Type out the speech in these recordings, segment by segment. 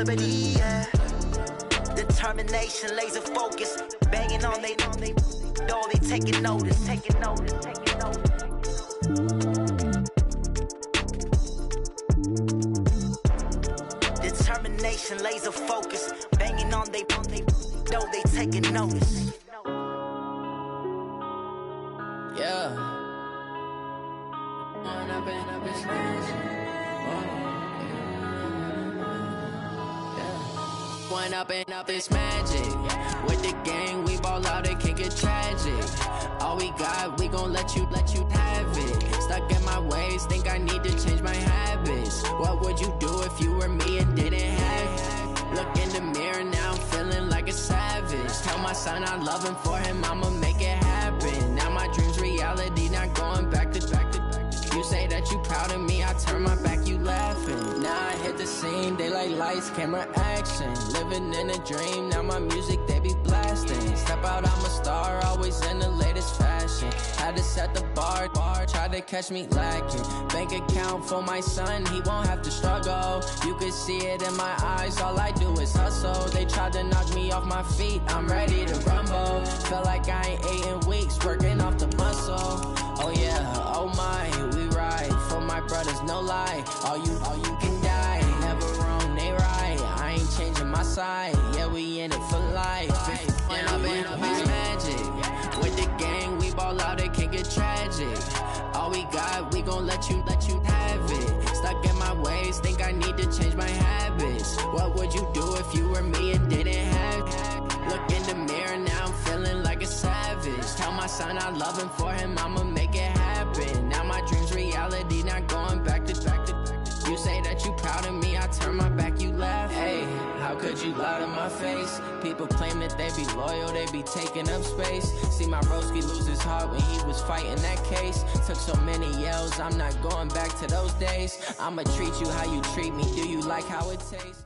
clarity, yeah. Determination, laser focus, banging on they taking notice. Determination, laser focus, banging on they taking notice. Yeah. One up and up is magic. With the gang, we ball out, it can get tragic. All we got, we gon' let you have it. Stuck in my ways, think I need to change my habits. What would you do if you were me and didn't have it? Look in the mirror, now I'm feeling like a savage. Tell my son I love him, for him I'ma make it happen. Now my dream's reality, not going back to. You say that you proud of me, I turn my back, you laughing. Now I hit the scene, daylight lights, camera action. Living in a dream, now my music, they be blasting. Step out, I'm a star, always in the latest fashion. Had to set the bar, try to catch me lacking. Bank account for my son, he won't have to struggle. You can see it in my eyes, all I do is hustle. They tried to knock me off my feet, I'm ready to rumble. Felt like I ain't ate in weeks, working off the muscle. Oh yeah, oh my, we ride for my brothers, no lie. All you can die, never wrong, they right. I ain't changing my side, yeah, we in it for life. And up is magic. With the gang, we ball out, it can get tragic. All we got, we gon' let you have it. Stuck in my ways, think I need to change my habits. What would you do if you were me and didn't have it? Look in the mirror, now I'm feeling like a savage. Tell my son I love him, for him I'ma make it happen. Now my dream's reality, not going back to. You say that you proud of me, I turn my back, you laugh. Hey, how could you lie to my face? People claim that they be loyal, they be taking up space. See my broski lose his heart when he was fighting that case. Took so many yells, I'm not going back to those days. I'ma treat you how you treat me, do you like how it tastes?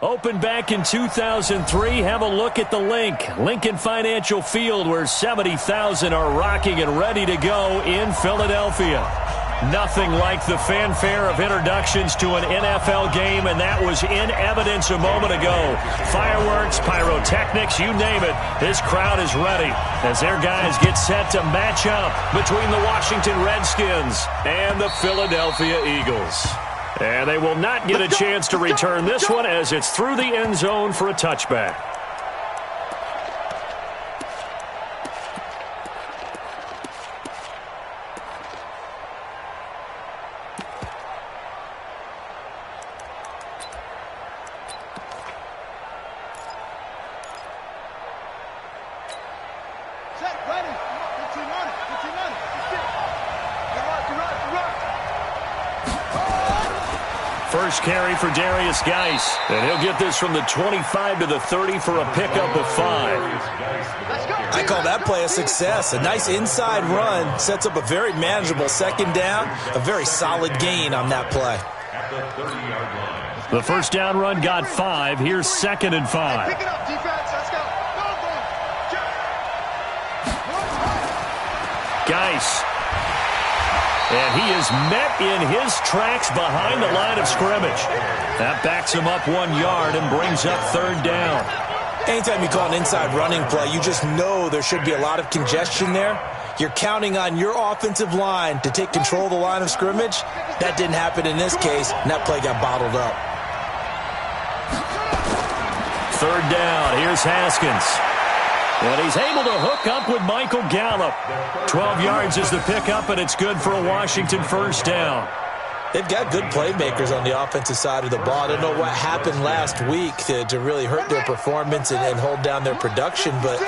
Opened back in 2003, have a look at the Lincoln Financial Field, where 70,000 are rocking and ready to go in Philadelphia. Nothing like the fanfare of introductions to an NFL game, and that was in evidence a moment ago. Fireworks, pyrotechnics, you name it. This crowd is ready as their guys get set to match up between the Washington Redskins and the Philadelphia Eagles. And they will not get a chance to return this one, as it's through the end zone for a touchback. First carry for Darius Geis, and he'll get this from the 25 to the 30 for a pickup of 5. I call that play a success. A nice inside run sets up a very manageable second down, a very solid gain on that play. The first down run got 5. Here's 2nd and 5. Pick it up, defense. Let's go. Geis. And he is met in his tracks behind the line of scrimmage. That backs him up 1 yard and brings up 3rd down. Anytime you call an inside running play, you just know there should be a lot of congestion there. You're counting on your offensive line to take control of the line of scrimmage. That didn't happen in this case, and that play got bottled up. 3rd down. Here's Haskins. And he's able to hook up with Michael Gallup. 12 yards is the pickup, and it's good for a Washington first down. They've got good playmakers on the offensive side of the ball. I don't know what happened last week to really hurt their performance and hold down their production, but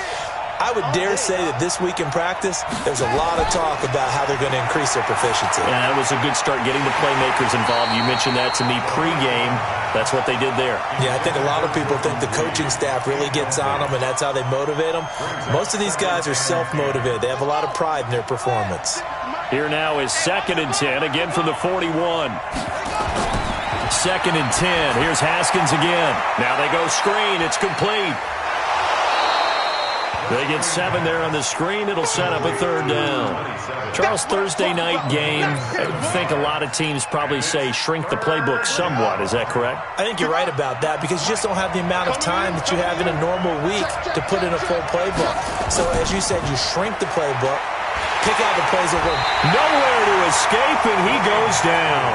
I would dare say that this week in practice, there's a lot of talk about how they're going to increase their proficiency. Yeah, that was a good start, getting the playmakers involved. You mentioned that to me pregame. That's what they did there. Yeah, I think a lot of people think the coaching staff really gets on them, and that's how they motivate them. Most of these guys are self-motivated. They have a lot of pride in their performance. Here now is 2nd and 10, again from the 41. 2nd and 10. Here's Haskins again. Now they go screen. It's complete. They get 7 there on the screen. It'll set up a 3rd down. Charles, Thursday night game. I think a lot of teams probably say shrink the playbook somewhat. Is that correct? I think you're right about that because you just don't have the amount of time that you have in a normal week to put in a full playbook. So, as you said, you shrink the playbook, pick out the plays that work. Nowhere to escape, and he goes down.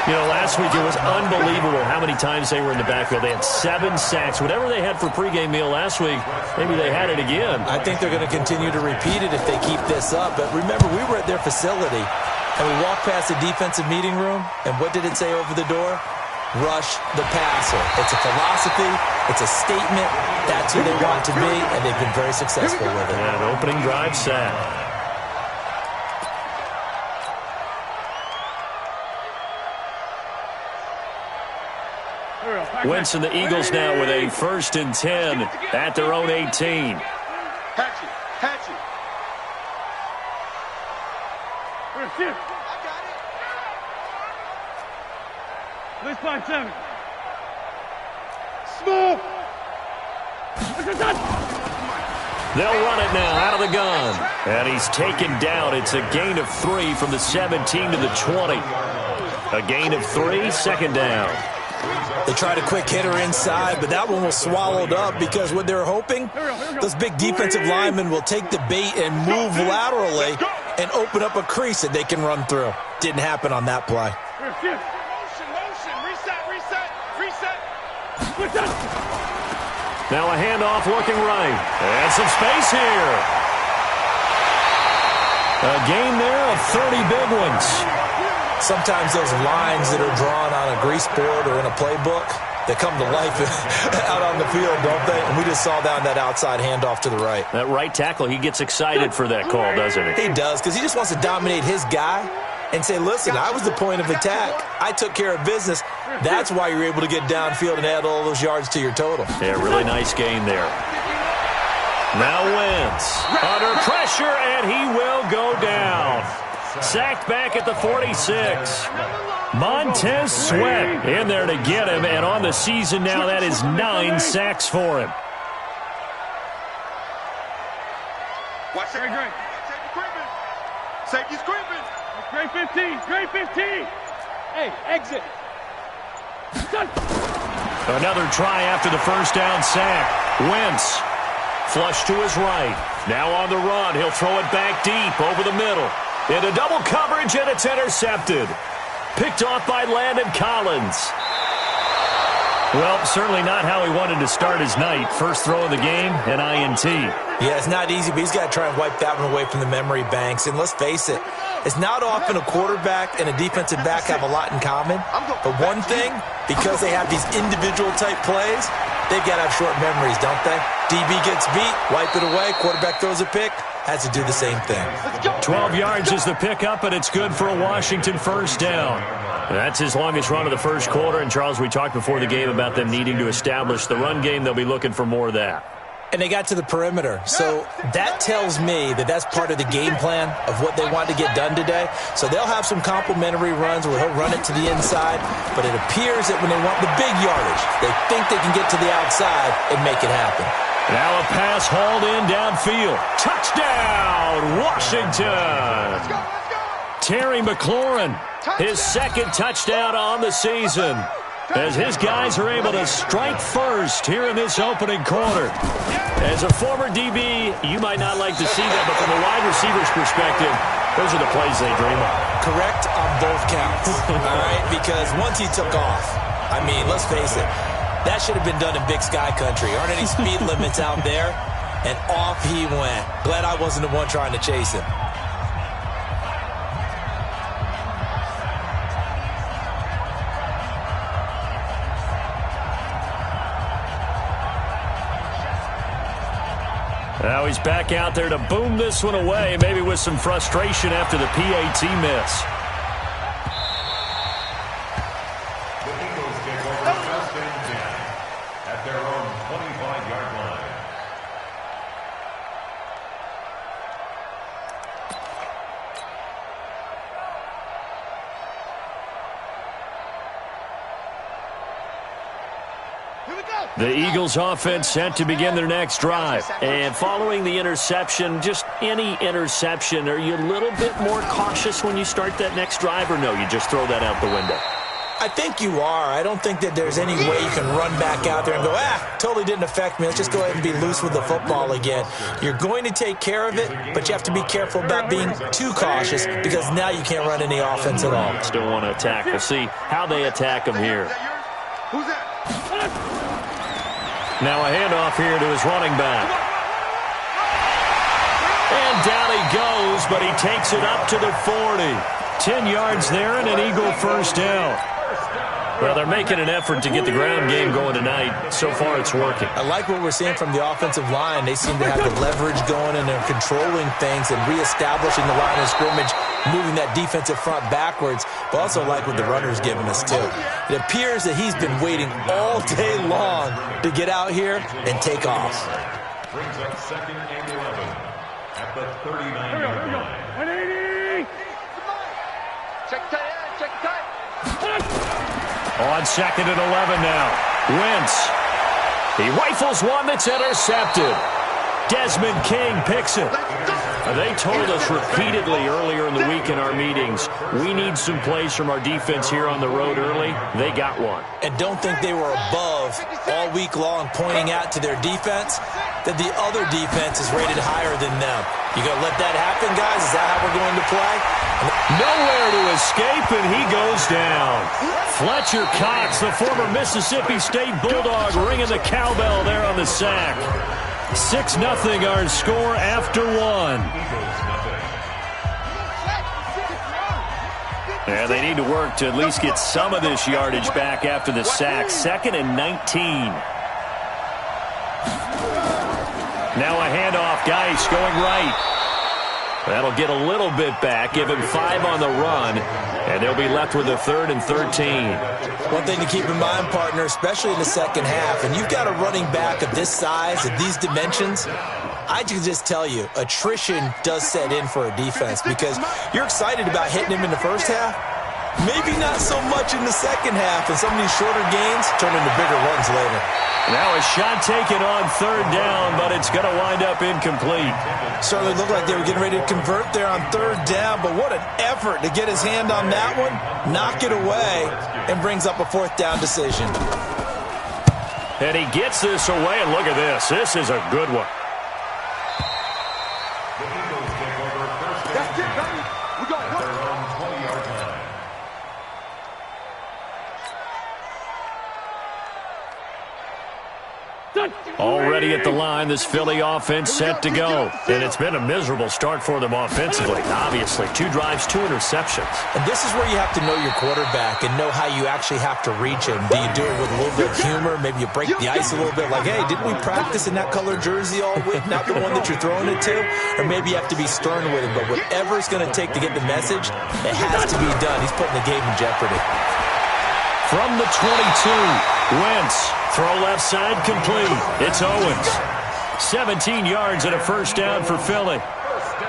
You know, last week it was unbelievable how many times they were in the backfield. They had 7 sacks. Whatever they had for pregame meal last week, maybe they had it again. I think they're going to continue to repeat it if they keep this up. But remember, we were at their facility, and we walked past the defensive meeting room, and what did it say over the door? Rush the passer. It's a philosophy. It's a statement. That's who they want to be, and they've been very successful with it. Yeah, an opening drive sack. Wentz and the Eagles now with a 1st and 10 at their own 18. Hatch it. Hatch it. Let's 5-7. Small. They'll run it now out of the gun. And he's taken down. It's a gain of 3 from the 17 to the 20. A gain of 3, 2nd down. They tried a quick hitter inside, but that one was swallowed up because what they're hoping, those big defensive linemen will take the bait and move laterally and open up a crease that they can run through. Didn't happen on that play. Motion. Reset. Now a handoff looking right. And some space here. A gain there of 30 big ones. Sometimes those lines that are drawn on a grease board or in a playbook, they come to life out on the field, don't they? And we just saw down that outside handoff to the right. That right tackle, he gets excited for that call, doesn't he? He does, because he just wants to dominate his guy and say, listen, I was the point of attack. I took care of business. That's why you're able to get downfield and add all those yards to your total. Yeah, really nice gain there. Now Wentz under pressure, and he will go down. Sacked back at the 46. Montez Sweat in there to get him, and on the season now, that is 9 sacks for him. Watch it. Safety's creeping. Great 15. Great 15. Hey, exit. Another try after the 1st down sack. Wentz flush to his right. Now on the run. He'll throw it back deep over the middle. Into double coverage, and it's intercepted. Picked off by Landon Collins. Well, certainly not how he wanted to start his night. First throw of the game, an INT. Yeah, it's not easy, but he's got to try and wipe that one away from the memory banks. And let's face it, it's not often a quarterback and a defensive back have a lot in common. But one thing, because they have these individual type plays, they've got to have short memories, don't they? DB gets beat, wipe it away, quarterback throws a pick, has to do the same thing. 12 yards is the pickup, and it's good for a Washington 1st down. That's his longest run of the 1st quarter. And, Charles, we talked before the game about them needing to establish the run game. They'll be looking for more of that. And they got to the perimeter. So that tells me that that's part of the game plan of what they want to get done today. So they'll have some complimentary runs where he'll run it to the inside. But it appears that when they want the big yardage, they think they can get to the outside and make it happen. Now a pass hauled in downfield. Touchdown, Washington. Terry McLaurin, his 2nd touchdown on the season, as his guys are able to strike first here in this opening quarter. As a former DB, you might not like to see that, but from a wide receiver's perspective, those are the plays they dream of. Correct on both counts, all right? Because once he took off, I mean, let's face it, that should have been done in Big Sky Country. Aren't any speed limits out there? And off he went. Glad I wasn't the one trying to chase him. Now he's back out there to boom this one away, maybe with some frustration after the PAT miss. The Eagles kick over first and 10 at their own 25-yard line. The Eagles offense set to begin their next drive. And following the interception, just any interception, are you a little bit more cautious when you start that next drive, or no, you just throw that out the window? I think you are. I don't think that there's any way you can run back out there and go, totally didn't affect me. Let's just go ahead and be loose with the football again. You're going to take care of it, but you have to be careful about being too cautious because now you can't run any offense at all. Still want to attack. We'll see how they attack him here. Who's that? Now a handoff here to his running back. And down he goes, but he takes it up to the 40. 10 yards there and an Eagle first down. Well, they're making an effort to get the ground game going tonight. So far, it's working. I like what we're seeing from the offensive line. They seem to have the leverage going, and they're controlling things and reestablishing the line of scrimmage, moving that defensive front backwards, but also like what the runner's giving us, too. It appears that he's been waiting all day long to get out here and take off. Brings up 2nd and 11 at the 39-yard line. 180! Check tight end, check tight. On 2nd and 11 now. Wentz. He rifles one that's intercepted. Desmond King picks it. They told us repeatedly earlier in the week in our meetings, we need some plays from our defense here on the road early. They got one. And don't think they were above all week long pointing out to their defense that the other defense is rated higher than them. You going to let that happen, guys? Is that how we're going to play? Nowhere to escape, and he goes down. Fletcher Cox, the former Mississippi State Bulldog, ringing the cowbell there on the sack. 6-0 our score after one. And they need to work to at least get some of this yardage back after the sack. 2nd and 19. Now a handoff. Geis going right. That'll get a little bit back, give him 5 on the run, and they'll be left with a 3rd and 13. One thing to keep in mind, partner, especially in the second half, and you've got a running back of this size, of these dimensions, I can just tell you, attrition does set in for a defense because you're excited about hitting him in the first half, maybe not so much in the second half, and some of these shorter gains turn into bigger runs later. Now a shot taken on 3rd down, but it's going to wind up incomplete. Certainly looked like they were getting ready to convert there on 3rd down, but what an effort to get his hand on that one, knock it away, and brings up a 4th down decision. And he gets this away, and look at this. This is a good one. The Eagles take over 1st and 10 at their own 20-yard line. Already at the line, this Philly offense set to go. And it's been a miserable start for them offensively. Obviously, 2 drives, 2 interceptions. And this is where you have to know your quarterback and know how you actually have to reach him. Do you do it with a little bit of humor? Maybe you break the ice a little bit like, hey, didn't we practice in that color jersey all week, not the one that you're throwing it to? Or maybe you have to be stern with him. But whatever it's going to take to get the message, it has to be done. He's putting the game in jeopardy. From the 22, Wentz. Throw left side complete. It's Owens. 17 yards and a first down for Philly.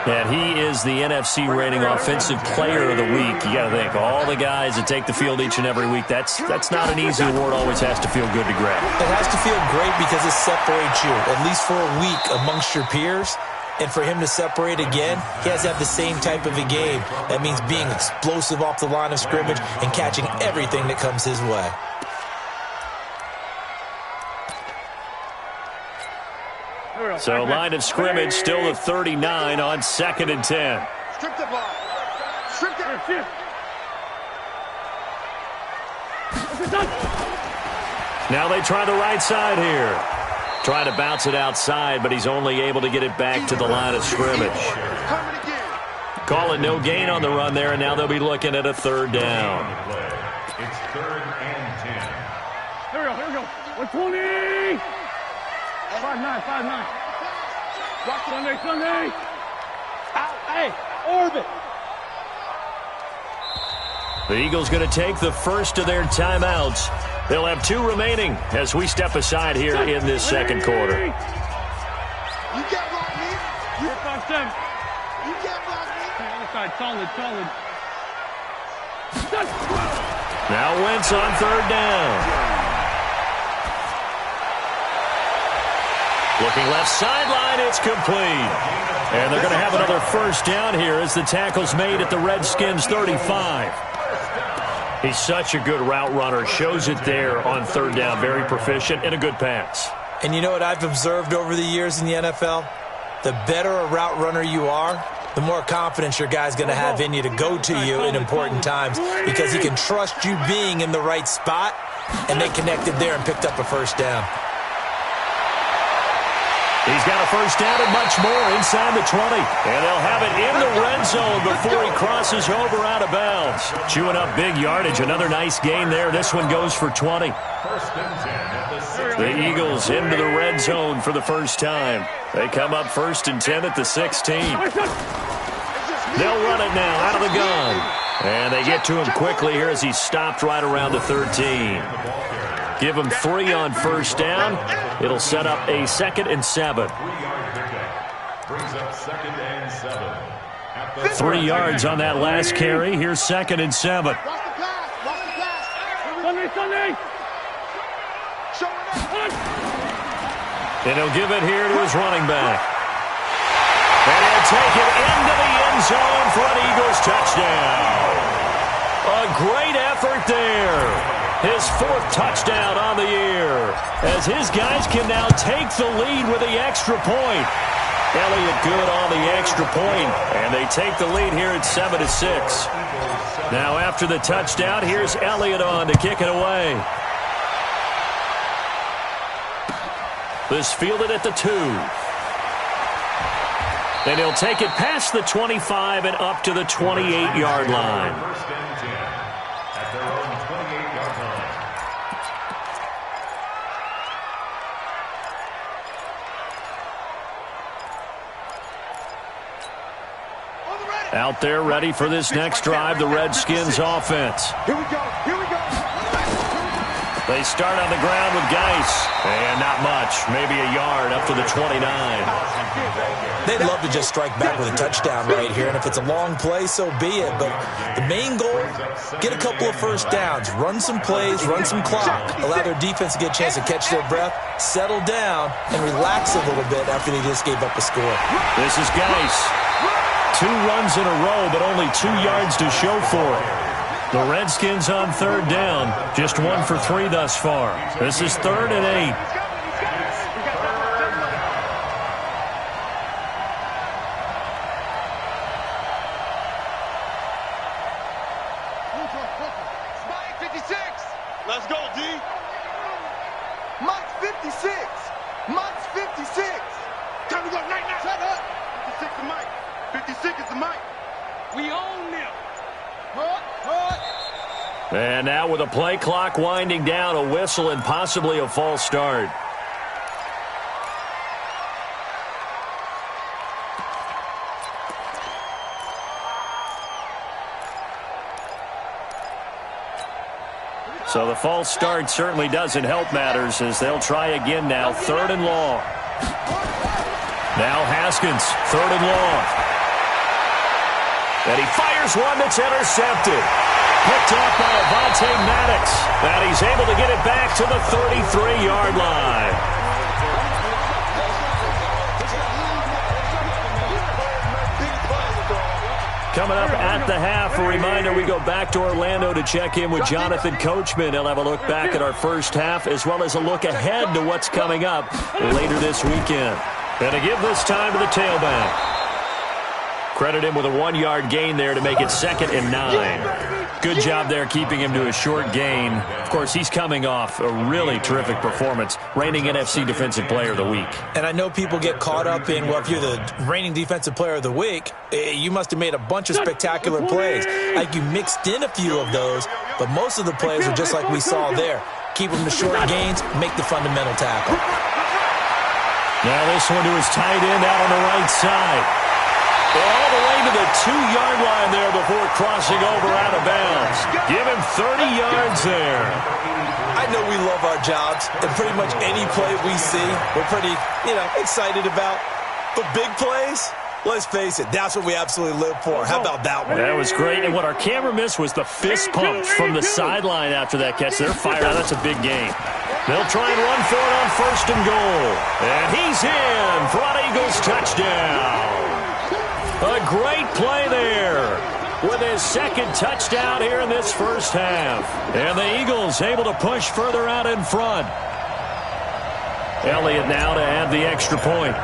And he is the NFC rating offensive player of the week. You got to think, all the guys that take the field each and every week, that's not an easy award. Always has to feel good to grab. It has to feel great because it separates you, at least for a week, amongst your peers. And for him to separate again, he has to have the same type of a game. That means being explosive off the line of scrimmage and catching everything that comes his way. So line of scrimmage still the 39 on 2nd and 10. Strip the ball. Strip the Now they try the right side here. Try to bounce it outside, but he's only able to get it back to the line of scrimmage. Call it no gain on the run there, and now they'll be looking at a 3rd down. It's 3rd and 10. Here we go. 120! 5-9. Watch Sunday. Out. Hey, orbit. The Eagles going to take the first of their timeouts. They'll have 2 remaining as we step aside here in this second quarter. You get blocked me. 4-5-7. You get blocked me. Other side, solid. Now Wentz on 3rd down. Looking left sideline, it's complete. And they're going to have another first down here as the tackle's made at the Redskins 35. He's such a good route runner. Shows it there on third down. Very proficient and a good pass. And you know what I've observed over the years in the NFL? The better a route runner you are, the more confidence your guy's going to have in you to go to you in important times because he can trust you being in the right spot, and they connected there and picked up a first down. He's got a first down and much more inside the 20. And they'll have it in the red zone before he crosses over out of bounds. Chewing up big yardage. Another nice gain there. This one goes for 20. The Eagles into the red zone for the first time. They come up 1st and 10 at the 16. They'll run it now out of the gun. And they get to him quickly here as he's stopped right around the 13. Give him 3 on first down. It'll set up a 2nd and 7. 3 yards on that last carry. Here's 2nd and 7. And he'll give it here to his running back. And he'll take it into the end zone for an Eagles touchdown. A great effort there. His 4th touchdown on the year, as his guys can now take the lead with the extra point. Elliott good on the extra point, and they take the lead here at 7-6. Now after the touchdown, here's Elliott on to kick it away. This fielded at the 2. And he'll take it past the 25 and up to the 28-yard line. Out there ready for this next drive, the Redskins offense. Here we go. Here we go. They start on the ground with Geis. And not much. Maybe a yard up to the 29. They'd love to just strike back with a touchdown right here. And if it's a long play, so be it. But the main goal, get a couple of first downs. Run some plays, run some clock. Allow their defense to get a chance to catch their breath, settle down, and relax a little bit after they just gave up a score. This is Geis. 2 runs in a row, but only 2 yards to show for it. The Redskins on third down, just 1 for 3 thus far. This is 3rd and 8. Mike 56. Let's go, D. Mike's 56. Mike's 56. Time to go night. Shut up. 56 to Mike. 56 is the Mike. We own them. And now with a play clock winding down, a whistle and possibly a false start. So the false start certainly doesn't help matters as they'll try again now. 3rd and long. Now Haskins, 3rd and long. And he fires one that's intercepted. Picked off by Avonte Maddox. And he's able to get it back to the 33-yard line. Coming up at the half, a reminder, we go back to Orlando to check in with Jonathan Coachman. He'll have a look back at our first half as well as a look ahead to what's coming up later this weekend. And to give this time to the tailback. Credit him with a 1-yard gain there to make it 2nd and 9. Good job there keeping him to a short gain. Of course, he's coming off a really terrific performance, reigning NFC Defensive Player of the Week. And I know people get caught up in, well, if you're the reigning Defensive Player of the Week, you must have made a bunch of spectacular plays. Like you mixed in a few of those, but most of the plays are just like we saw there. Keep them to short gains, make the fundamental tackle. Now this one to his tight end out on the right side. All the way to the 2-yard line there before crossing over out of bounds. Give him 30 yards there. I know we love our jobs, and pretty much any play we see, we're pretty, excited about. But big plays, Let's face it, that's what we absolutely live for. How about that one? That was great. And what our camera missed was the fist pump from the sideline after that catch. They're fired out. That's a big game. They'll try and run for it on 1st and goal. And he's in for an Eagles touchdown. A great play there with his 2nd touchdown here in this first half. And the Eagles able to push further out in front. Elliott now to add the extra point.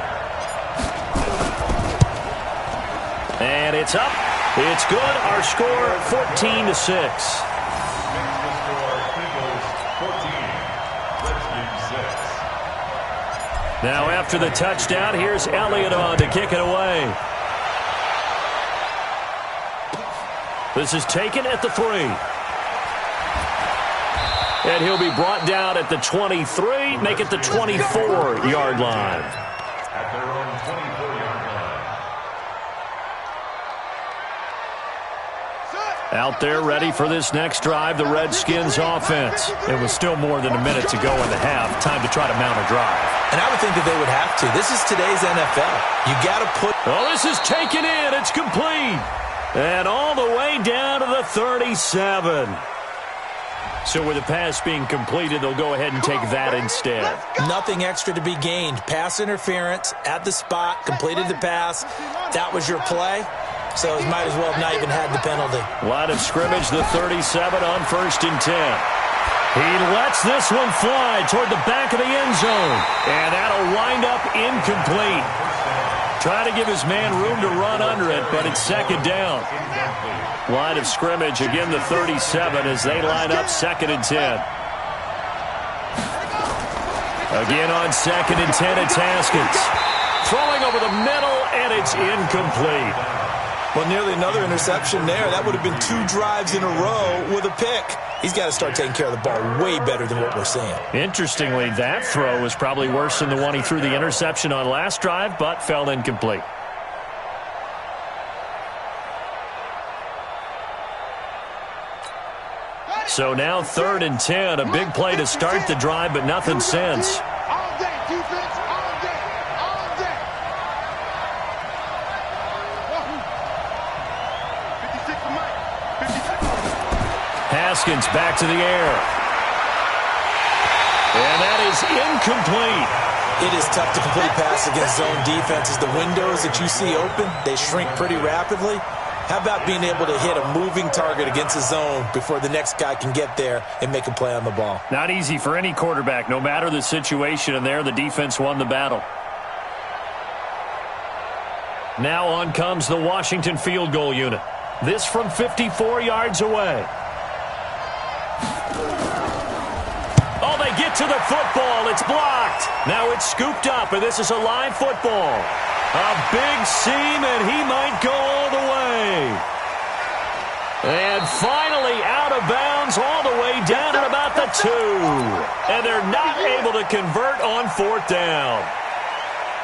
And it's up. It's good. Our score 14-6. Now after the touchdown, here's Elliott on to kick it away. This is taken at the 3. And he'll be brought down at the 23, make it the 24-yard line. At their own 24-yard line. Out there ready for this next drive, the Redskins offense. It was still more than a minute to go in the half. Time to try to mount a drive. And I would think that they would have to. This is today's NFL. You got to put... Oh, this is taken in. It's complete. And all the way down to the 37. So with the pass being completed, they'll go ahead and take that instead. Nothing extra to be gained. Pass interference at the spot, completed the pass. That was your play. So it might as well have not even had the penalty. Line of scrimmage, the 37 on 1st and 10. He lets this one fly toward the back of the end zone. And that'll wind up incomplete. Trying to give his man room to run under it, but it's 2nd down. Line of scrimmage, again the 37 as they line up 2nd and 10. Again on 2nd and 10, it's Haskins. Throwing over the middle, and it's incomplete. Well, nearly another interception there. That would have been 2 drives in a row with a pick. He's got to start taking care of the ball way better than what we're seeing. Interestingly, that throw was probably worse than the one he threw the interception on last drive, but fell incomplete. So now 3rd and 10, a big play to start the drive, but nothing since. All day, defense, all day, all day. 56 to Mike. 56. Haskins back to the air. And that is incomplete. It is tough to complete pass against zone defenses. The windows that you see open, they shrink pretty rapidly. How about being able to hit a moving target against a zone before the next guy can get there and make a play on the ball? Not easy for any quarterback, no matter the situation, and there the defense won the battle. Now on comes the Washington field goal unit. This from 54 yards away. Oh, they get to the football. It's blocked. Now it's scooped up, and this is a live football. A big seam, and he might go all the way. And finally out of bounds all the way down at about the 2. And they're not able to convert on 4th down.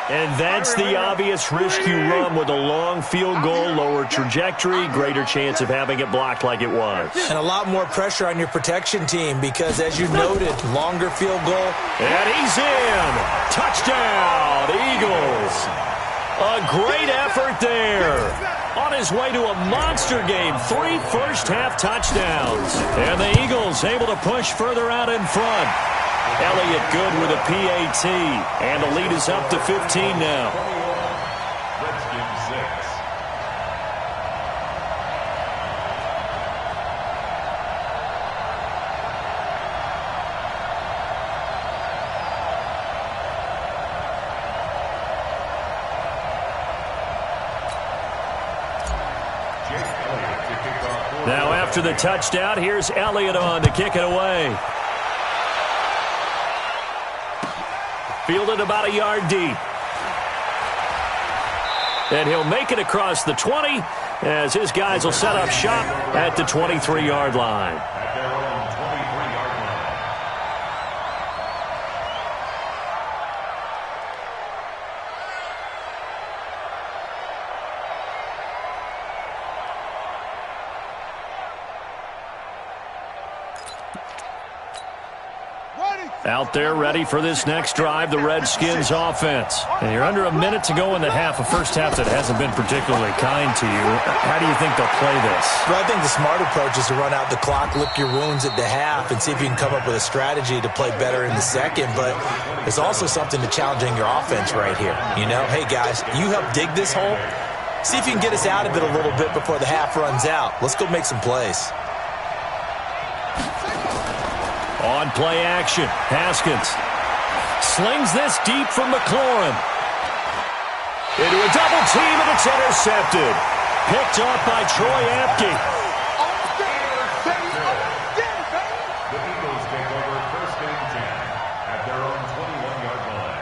And that's the obvious risk you run with a long field goal, lower trajectory, greater chance of having it blocked like it was. And a lot more pressure on your protection team because, as you noted, longer field goal. And he's in. Touchdown, Eagles. A great effort there. On his way to a monster game, 3 first-half touchdowns. And the Eagles able to push further out in front. Elliott good with a PAT. And the lead is up to 15 now. Redskins 6. Now after the touchdown, here's Elliott on to kick it away. Fielded about a yard deep. And he'll make it across the 20 as his guys will set up shop at the 23-yard line. At their own 23-yard line. Ready, Out there ready for this next drive, the Redskins offense. And you're under a minute to go in the half, a first half that hasn't been particularly kind to you. How do you think they'll play this? Well, I think the smart approach is to run out the clock, lick your wounds at the half, and see if you can come up with a strategy to play better in the second. But there's also something to challenging your offense right here. You know, hey, guys, you help dig this hole. See if you can get us out of it a little bit before the half runs out. Let's go make some plays. On play action, Haskins slings this deep from McLaurin. Into a double team, and it's intercepted. Picked off by Troy Apke. The Eagles take over 1st and 10 at their own 21-yard line.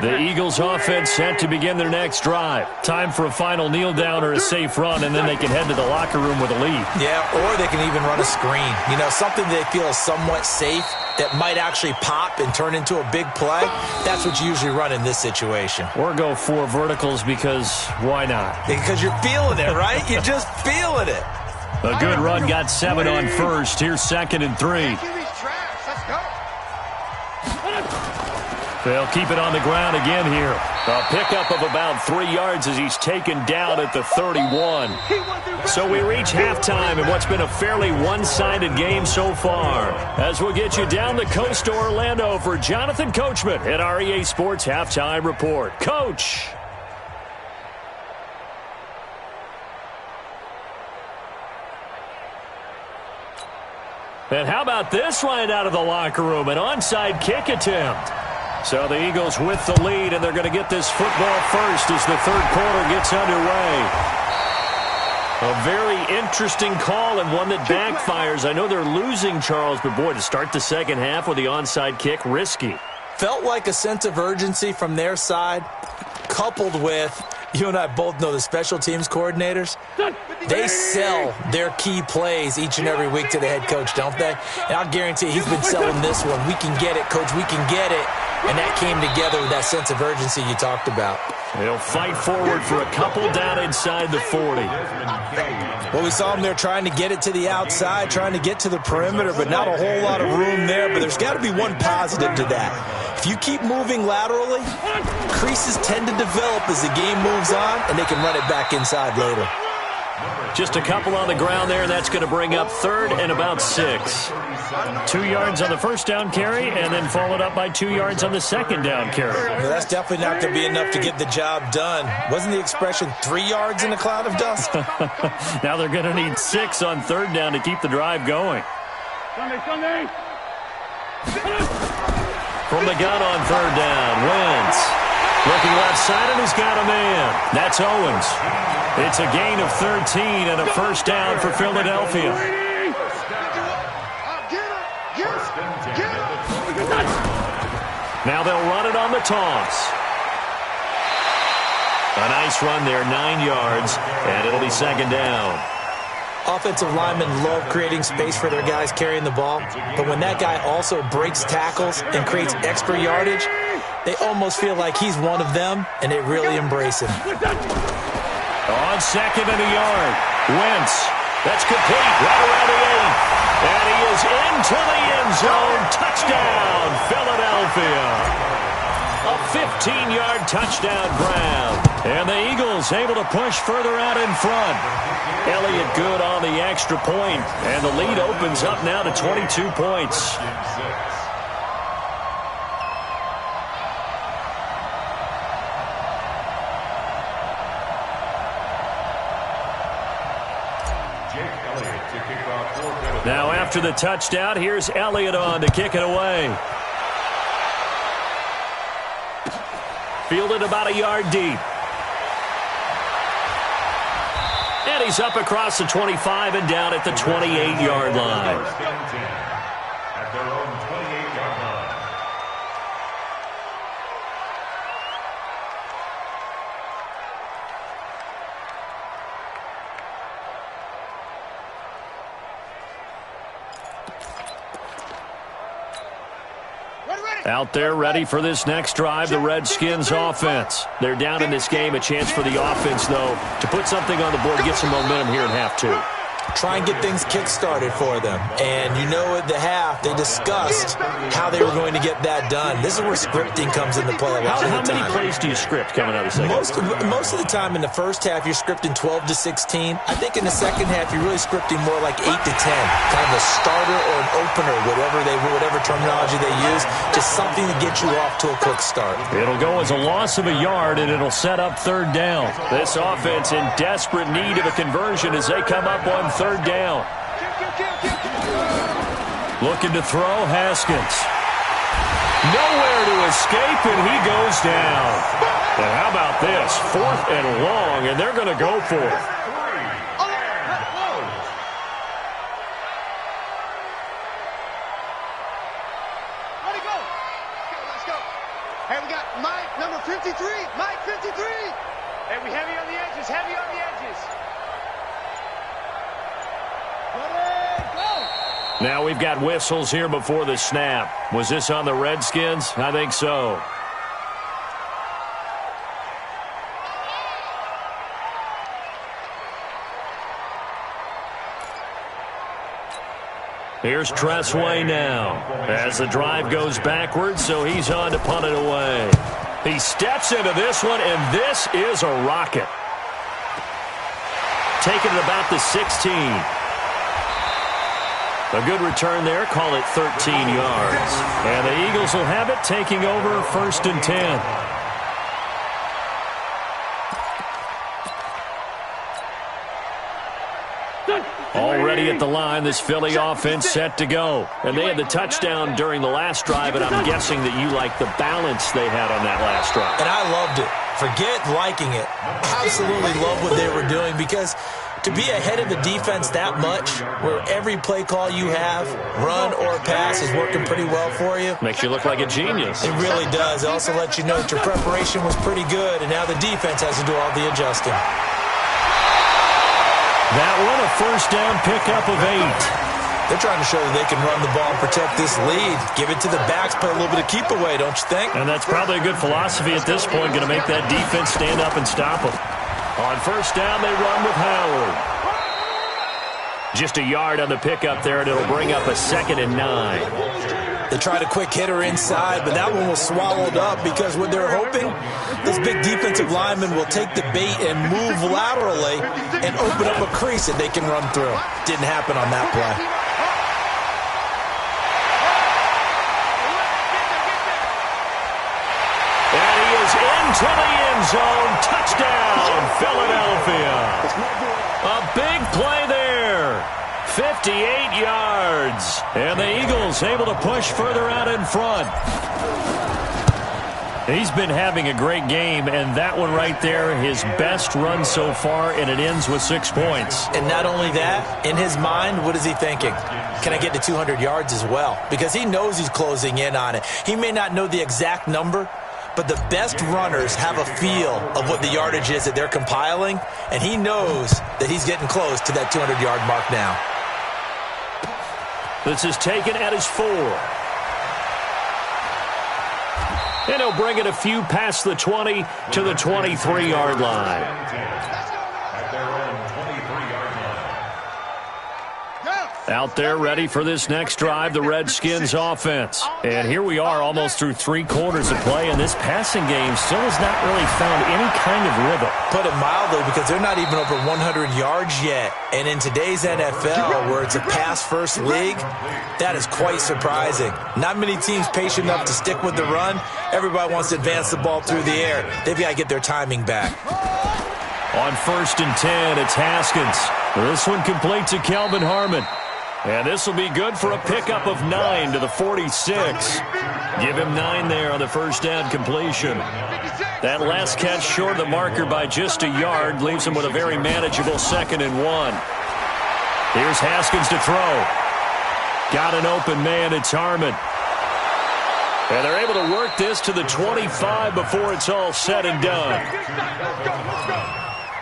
The Eagles offense set to begin their next drive. Time for a final kneel down or a safe run, and then they can head to the locker room with a lead. Yeah, or they can even run a screen. You know, something they feel is somewhat safe that might actually pop and turn into a big play. That's what you usually run in this situation. Or go 4 verticals because why not? Because you're feeling it, right? You're just feeling it. A good run got 7 on first. Here's 2nd and 3. They'll keep it on the ground again here. A pickup of about 3 yards as he's taken down at the 31. So we reach halftime in what's been a fairly one-sided game so far. As we'll get you down the coast to Orlando for Jonathan Coachman at our EA Sports Halftime Report. Coach! And how about this right out of the locker room? An onside kick attempt. So the Eagles with the lead, and they're going to get this football first as the 3rd quarter gets underway. A very interesting call and one that backfires. I know they're losing, Charles, but boy, to start the second half with the onside kick, risky. Felt like a sense of urgency from their side, coupled with, you and I both know the special teams coordinators, they sell their key plays each and every week to the head coach, don't they? And I'll guarantee he's been selling this one. We can get it, coach, we can get it. And that came together with that sense of urgency you talked about. They'll fight forward for a couple down inside the 40. Well, we saw them there trying to get it to the outside, trying to get to the perimeter, but not a whole lot of room there. But there's got to be one positive to that. If you keep moving laterally, creases tend to develop as the game moves on, and they can run it back inside later. Just a couple on the ground there, and that's going to bring up 3rd and about 6. 2 yards on the first down carry, and then followed up by 2 yards on the second down carry. Well, that's definitely not going to be enough to get the job done. Wasn't the expression 3 yards in a cloud of dust? Now they're going to need 6 on 3rd down to keep the drive going. Sunday. From the gun on 3rd down, Wentz. Looking left side, and he's got a man. That's Owens. It's a gain of 13 and a first down for Philadelphia. Now they'll run it on the toss. A nice run there, 9 yards, and it'll be 2nd down. Offensive linemen love creating space for their guys carrying the ball, but when that guy also breaks tackles and creates extra yardage, they almost feel like he's one of them, and they really embrace him. On 2nd and a yard, Wentz. That's complete right around the 8. And he is into the end zone. Touchdown, Philadelphia. A 15-yard touchdown grab. And the Eagles able to push further out in front. Elliott good on the extra point, and the lead opens up now to 22 points. Now after the touchdown, here's Elliott on to kick it away. Fielded about a yard deep. And he's up across the 25 and down at the 28-yard line. At their own 28-yard line. Out there ready for this next drive, the Redskins offense. They're down in this game. A chance for the offense, though, to put something on the board, get some momentum here in half 2. try and get things kick-started for them. And you know at the half, they discussed how they were going to get that done. This is where scripting comes into play a lot of the time. How many plays do you script coming out of the second? Most of the time in the first half, you're scripting 12 to 16. I think in the second half, you're really scripting more like 8 to 10. Kind of a starter or an opener, whatever terminology they use. Just something to get you off to a quick start. It'll go as a loss of a yard, and it'll set up third down. This offense in desperate need of a conversion as they come up on third down. Looking to throw, Haskins. Nowhere to escape, and he goes down. And how about this? 4th and long, and they're going to go for it. Let it go. Okay, let's go. Hey, we got Mike, number 53. Mike, 53. Hey, we heavy on the edges, heavy on the edges. Now we've got whistles here before the snap. Was this on the Redskins? I think so. Here's Tressway now as the drive goes backwards, so he's on to punt it away. He steps into this one, and this is a rocket. Taking it about the 16. A good return there. Call it 13 yards. And the Eagles will have it, taking over 1st and 10. Already at the line, this Philly offense set to go. And they had the touchdown during the last drive, and I'm guessing that you like the balance they had on that last drive. And I loved it. Forget liking it. Absolutely love what they were doing, because to be ahead of the defense that much, where every play call you have, run or pass, is working pretty well for you. Makes you look like a genius. It really does. It also lets you know that your preparation was pretty good, and now the defense has to do all the adjusting. That one, a 1st down pickup of 8. They're trying to show that they can run the ball and protect this lead. Give it to the backs, play a little bit of keep away, don't you think? And that's probably a good philosophy at this point, going to make that defense stand up and stop them. On 1st down, they run with Howard. Just a yard on the pickup there, and it'll bring up a 2nd and 9. They tried a quick hitter inside, but that one was swallowed up because what they're hoping, this big defensive lineman will take the bait and move laterally and open up a crease that they can run through. Didn't happen on that play. And he is into the end zone. Touchdown, Philadelphia. A big play there. 58 yards. And the Eagles able to push further out in front. He's been having a great game, and that one right there, his best run so far, and it ends with 6 points. And not only that, in his mind, what is he thinking? Can I get to 200 yards as well? Because he knows he's closing in on it. He may not know the exact number, but the best runners have a feel of what the yardage is that they're compiling, and he knows that he's getting close to that 200-yard mark now. This is taken at his 4. And he'll bring it a few past the 20 to the 23-yard line. At their own 23-yard line. Out there ready for this next drive, the Redskins offense. And here we are almost through 3 quarters of play, and this passing game still has not really found any kind of rhythm. Put it mildly, because they're not even over 100 yards yet. And in today's NFL, where it's a pass-first league, that is quite surprising. Not many teams patient enough to stick with the run. Everybody wants to advance the ball through the air. They've got to get their timing back. On 1st and 10, it's Haskins. This one complete to Kelvin Harmon. And this will be good for a pickup of 9 to the 46. Give him 9 there on the 1st down completion. That last catch short of the marker by just a yard leaves him with a very manageable 2nd and 1. Here's Haskins to throw. Got an open man. It's Harmon. And they're able to work this to the 25 before it's all said and done.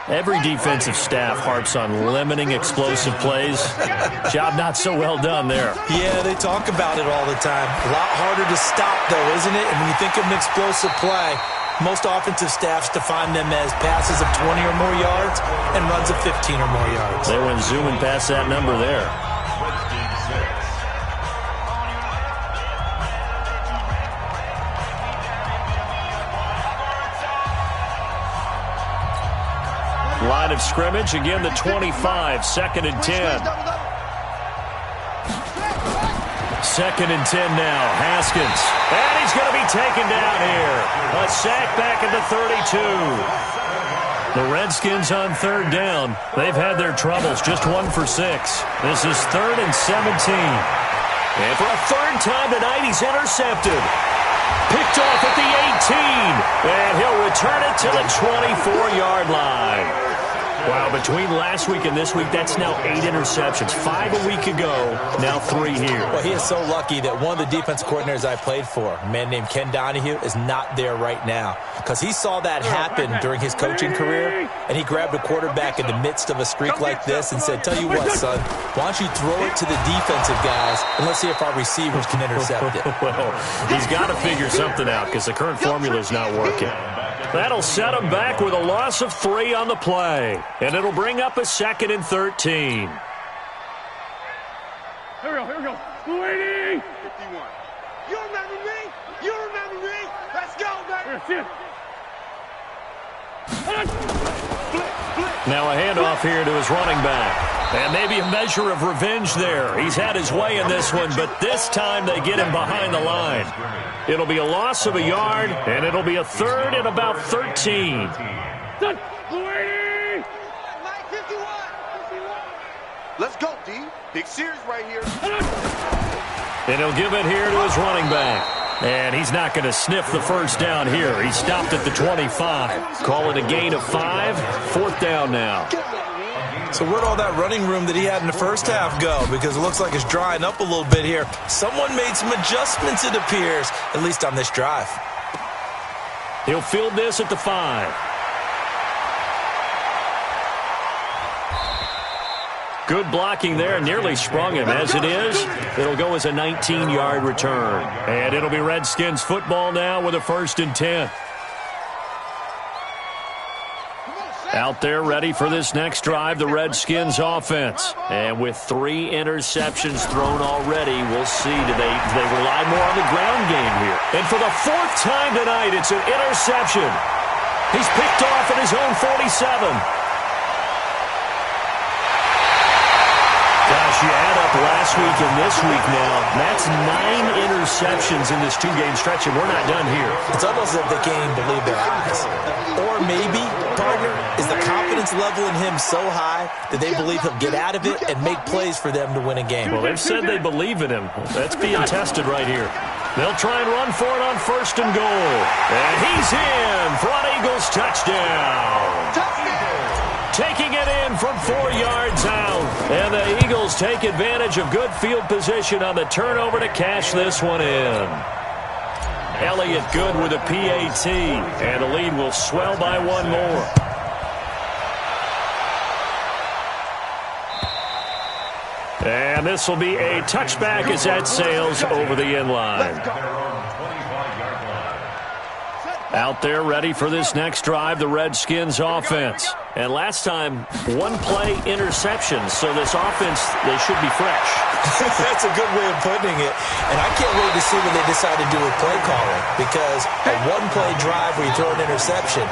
Every defensive staff harps on limiting explosive plays. Job not so well done there. Yeah, they talk about it all the time. A lot harder to stop, though, isn't it? And when you think of an explosive play, Most offensive staffs define them as passes of 20 or more yards and runs of 15 or more yards. They went zooming past that number there. Line of scrimmage, again the 25, 2nd and 10. 2nd and 10 now, Haskins. And he's going to be taken down here. A sack back at the 32. The Redskins on 3rd down. They've had their troubles, just 1 for 6. This is 3rd and 17. And for a 3rd time tonight, he's intercepted. Picked off at the 18. And he'll return it to the 24-yard line. Wow, between last week and this week, that's now 8 interceptions. 5 a week ago, now 3 here. Well, he is so lucky that one of the defense coordinators I played for, a man named Ken Donahue, is not there right now. Because he saw that happen during his coaching career, and he grabbed a quarterback in the midst of a streak like this and said, tell you what, son, why don't you throw it to the defensive guys, and let's see if our receivers can intercept it. Well, he's got to figure something out because the current formula is not working. That'll set him back with a loss of 3 on the play. And it'll bring up a 2nd and 13. Here we go. 280. 51. You remember me? You remember me? Let's go, baby. Now a handoff here to his running back. And maybe a measure of revenge there. He's had his way in this one, but this time they get him behind the line. It'll be a loss of a yard, and it'll be a 3rd and about 13. Let's go, D. Big series right here. And he'll give it here to his running back. And he's not going to sniff the 1st down here. He stopped at the 25. Call it a gain of 5. 4th down now. So where'd all that running room that he had in the first half go? Because it looks like it's drying up a little bit here. Someone made some adjustments, it appears, at least on this drive. He'll field this at the 5. Good blocking there, nearly sprung him. As it is, it'll go as a 19-yard return. And it'll be Redskins football now with a 1st and 10. Out there ready for this next drive, the Redskins offense. And with 3 interceptions thrown already, we'll see, do they rely more on the ground game here. And for the 4th time tonight, it's an interception. He's picked off at his own 47. Gosh, you add up last week and this week now, that's 9 interceptions in this 2-game stretch, and we're not done here. It's almost as if they can't even believe their eyes. Or maybe, partner, is the confidence level in him so high that they believe he'll get out of it and make plays for them to win a game. Well, they've said they believe in him. That's being tested right here. They'll try and run for it on 1st and goal. And he's in. Front Eagles touchdown. Taking it in from 4 yards out. And the Eagles take advantage of good field position on the turnover to cash this one in. Elliott good with a PAT. And the lead will swell by 1 more. And this will be a touchback as that sails over the end line. Out there ready for this next drive, the Redskins offense. And last time, 1-play interceptions, so this offense, they should be fresh. That's a good way of putting it. And I can't wait to see what they decide to do with play calling. Because a 1-play drive where you throw an interception,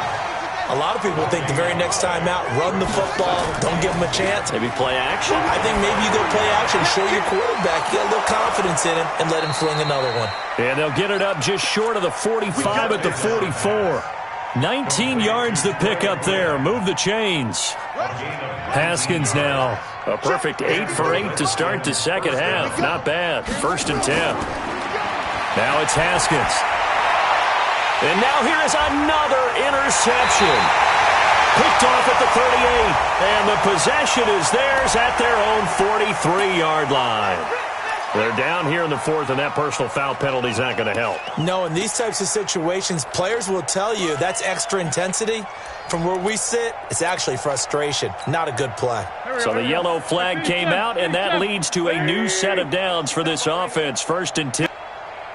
a lot of people think the very next time out, run the football, don't give them a chance. Maybe play action? I think maybe you go play action, show your quarterback, get a little confidence in him, and let him fling another one. And they'll get it up just short of the 45 at the 44. 19 yards to pick up there. Move the chains. Haskins now. A perfect 8 for 8 to start the second half. Not bad. 1st and 10. Now it's Haskins. And now here is another interception. Picked off at the 38. And the possession is theirs at their own 43-yard line. They're down here in the 4th, and that personal foul penalty is not going to help. No, in these types of situations, players will tell you that's extra intensity. From where we sit, it's actually frustration. Not a good play. So the yellow flag came out, and that leads to a new set of downs for this offense. 1st and 10.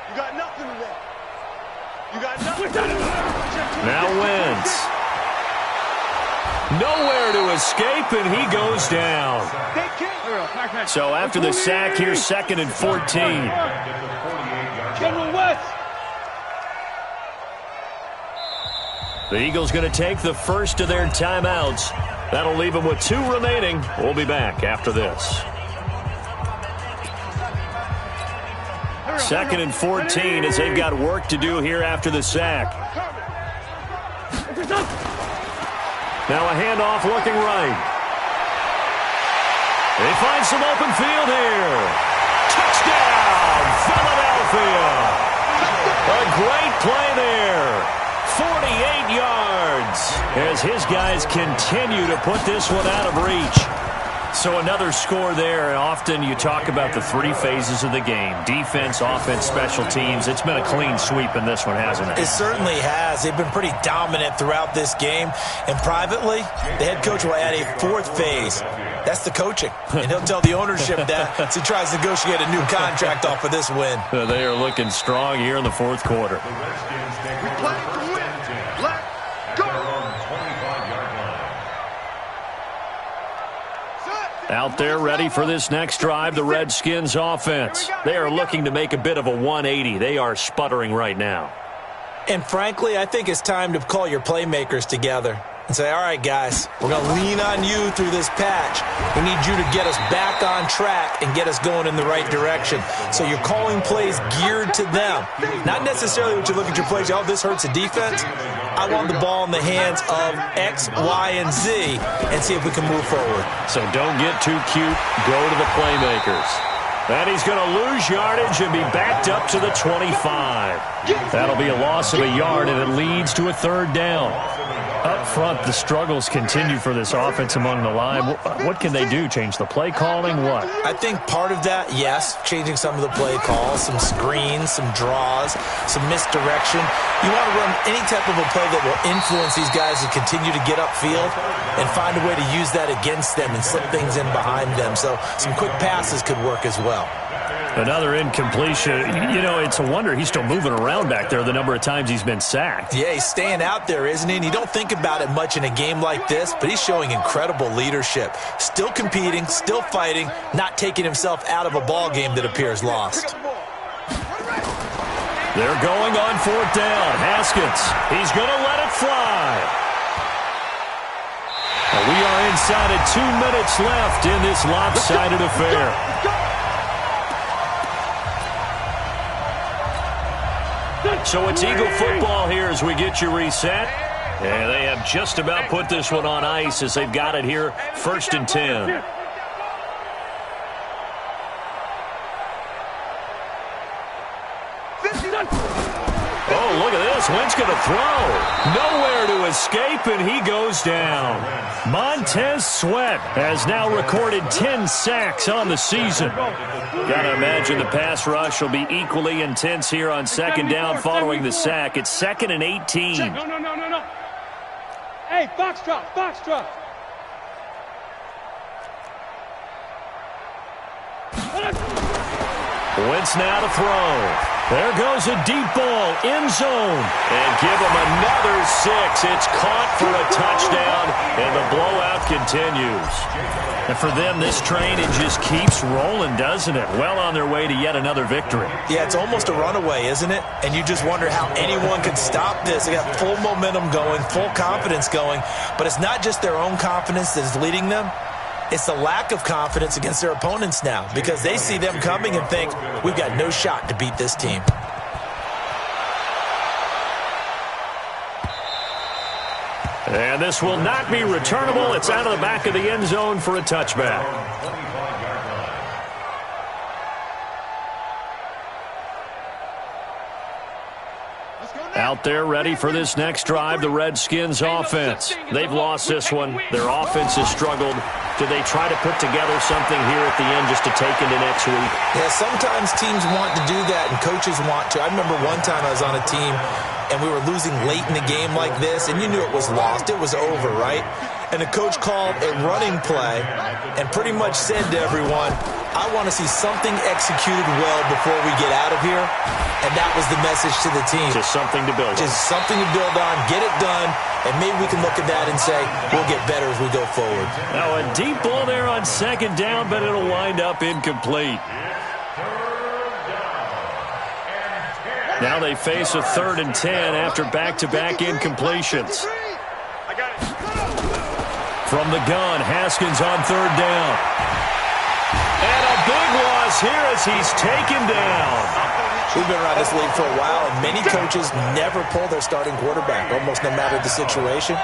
You got nothing today. You got nothing. Now Wentz. Nowhere to escape, and he goes down. So after the sack, here's 2nd and 14. General West. The Eagles going to take the first of their timeouts. That'll leave them with 2 remaining. We'll be back after this. 2nd and 14 as they've got work to do here after the sack. Now a handoff looking right. They find some open field here. Touchdown, Philadelphia. A great play there. 48 yards as his guys continue to put this one out of reach. So another score there. Often you talk about the 3 phases of the game. Defense, offense, special teams. It's been a clean sweep in this one, hasn't it? It certainly has. They've been pretty dominant throughout this game. And privately, the head coach will add a 4th phase. That's the coaching. And he'll tell the ownership that as he tries to negotiate a new contract off of this win. They are looking strong here in the 4th quarter. We play to win. Let's go. Out there ready for this next drive, the Redskins offense. They are looking to make a bit of a 180. They are sputtering right now. And frankly, I think it's time to call your playmakers together and say, all right, guys, we're going to lean on you through this patch. We need you to get us back on track and get us going in the right direction. So you're calling plays geared to them. Not necessarily what you look at your plays, oh, this hurts the defense. I want the ball in the hands of X, Y, and Z and see if we can move forward. So don't get too cute. Go to the playmakers. And he's going to lose yardage and be backed up to the 25. That'll be a loss of a yard, and it leads to a 3rd down. Up front, the struggles continue for this offense among the line. What can they do? Change the play calling? What? I think part of that, yes, changing some of the play calls, some screens, some draws, some misdirection. You want to run any type of a play that will influence these guys to continue to get upfield and find a way to use that against them and slip things in behind them. So some quick passes could work as well. Another incompletion. You know, it's a wonder he's still moving around back there the number of times he's been sacked. Yeah, he's staying out there, isn't he? And you don't think about it much in a game like this, but he's showing incredible leadership. Still competing, still fighting, not taking himself out of a ball game that appears lost. They're going on 4th down. Haskins, he's going to let it fly. We are inside of 2 minutes left in this lopsided affair. So it's Eagle football here as we get you reset. And they have just about put this one on ice as they've got it here, 1st and 10. Oh, look at this. Wentz going to throw. Nowhere to escape, and he goes down. Montez Sweat has now recorded 10 sacks on the season. Got to imagine the pass rush will be equally intense here on 2nd down following the sack. It's 2nd and 18. No. Hey, Foxtrot. Wentz now to throw. There goes a deep ball, end zone. And give him another 6. It's caught for a touchdown, and the blowout continues. And for them, this train, it just keeps rolling, doesn't it? Well on their way to yet another victory. Yeah, it's almost a runaway, isn't it? And you just wonder how anyone could stop this. They got full momentum going, full confidence going. But it's not just their own confidence that is leading them. It's the lack of confidence against their opponents now because they see them coming and think, we've got no shot to beat this team. And this will not be returnable. It's out of the back of the end zone for a touchback. Out there ready for this next drive, the Redskins offense. They've lost this one. Their offense has struggled. Do they try to put together something here at the end just to take into next week? Yeah, sometimes teams want to do that and coaches want to. I remember one time I was on a team and we were losing late in the game like this, and you knew it was lost. It was over, right? And the coach called a running play and pretty much said to everyone, I want to see something executed well before we get out of here, and that was the message to the team. Just something to build on. Just something to build on, get it done, and maybe we can look at that and say we'll get better as we go forward. Now a deep ball there on second down, but it'll wind up incomplete. Now they face a 3rd and 10 after back-to-back incompletions. From the gun, Haskins on 3rd down. And a big loss here as he's taken down. We've been around this league for a while, and many coaches never pull their starting quarterback, almost no matter the situation.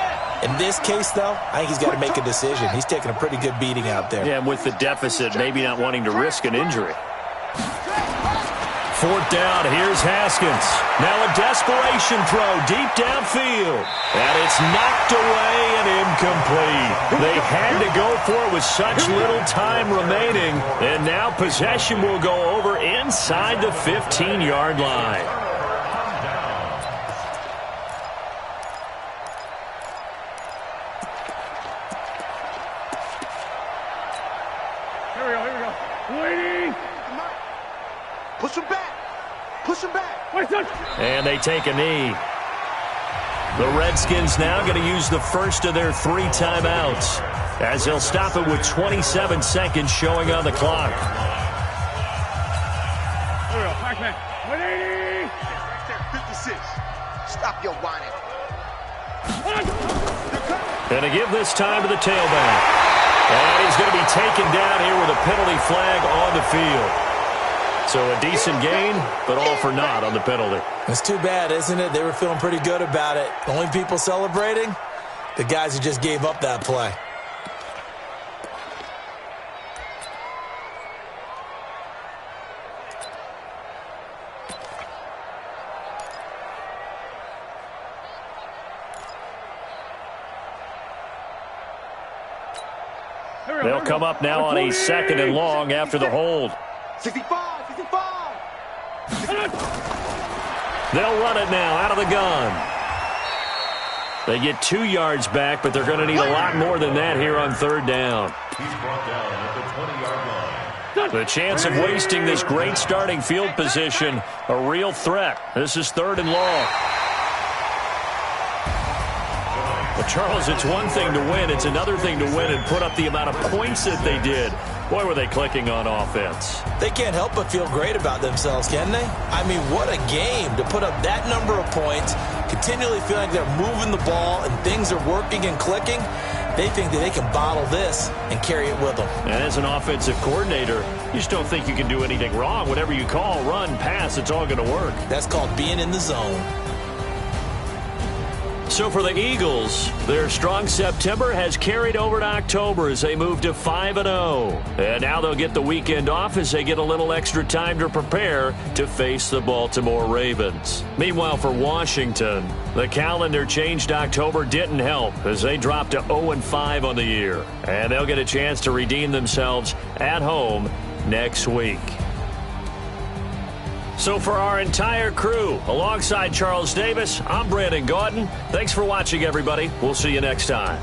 In this case, though, I think he's got to make a decision. He's taking a pretty good beating out there. Yeah, and with the deficit, maybe not wanting to risk an injury. 4th down, here's Haskins. Now a desperation throw deep downfield. And it's knocked away and incomplete. They had to go for it with such little time remaining. And now possession will go over inside the 15-yard line. Here we go. Waiting. Push him back. Push him back. Wait, son. And they take a knee. The Redskins now going to use the first of their 3 timeouts as they'll stop it with 27 seconds showing on the clock. Here we go. Back man. 180. Right there, 56. Stop your whining. And to give this time to the tailback. And he's going to be taken down here with a penalty flag on the field. So a decent gain, but all for naught on the penalty. It's too bad, isn't it? They were feeling pretty good about it. The only people celebrating, the guys who just gave up that play. They'll come up now on a 2nd and long after the hold. 65, 65. They'll run it now out of the gun. They get 2 yards back, but they're going to need a lot more than that here on 3rd down. He's brought down at the 20-yard line. The chance of wasting this great starting field position, a real threat. This is 3rd and long. But Charles, it's one thing to win. It's another thing to win and put up the amount of points that they did. Boy, were they clicking on offense. They can't help but feel great about themselves, can they? I mean, what a game to put up that number of points, continually feel like they're moving the ball and things are working and clicking. They think that they can bottle this and carry it with them. And as an offensive coordinator, you just don't think you can do anything wrong. Whatever you call, run, pass, it's all going to work. That's called being in the zone. So for the Eagles, their strong September has carried over to October as they move to 5-0. And now they'll get the weekend off as they get a little extra time to prepare to face the Baltimore Ravens. Meanwhile, for Washington, the calendar changed October didn't help as they dropped to 0-5 on the year. And they'll get a chance to redeem themselves at home next week. So for our entire crew, alongside Charles Davis, I'm Brandon Gaudin. Thanks for watching, everybody. We'll see you next time.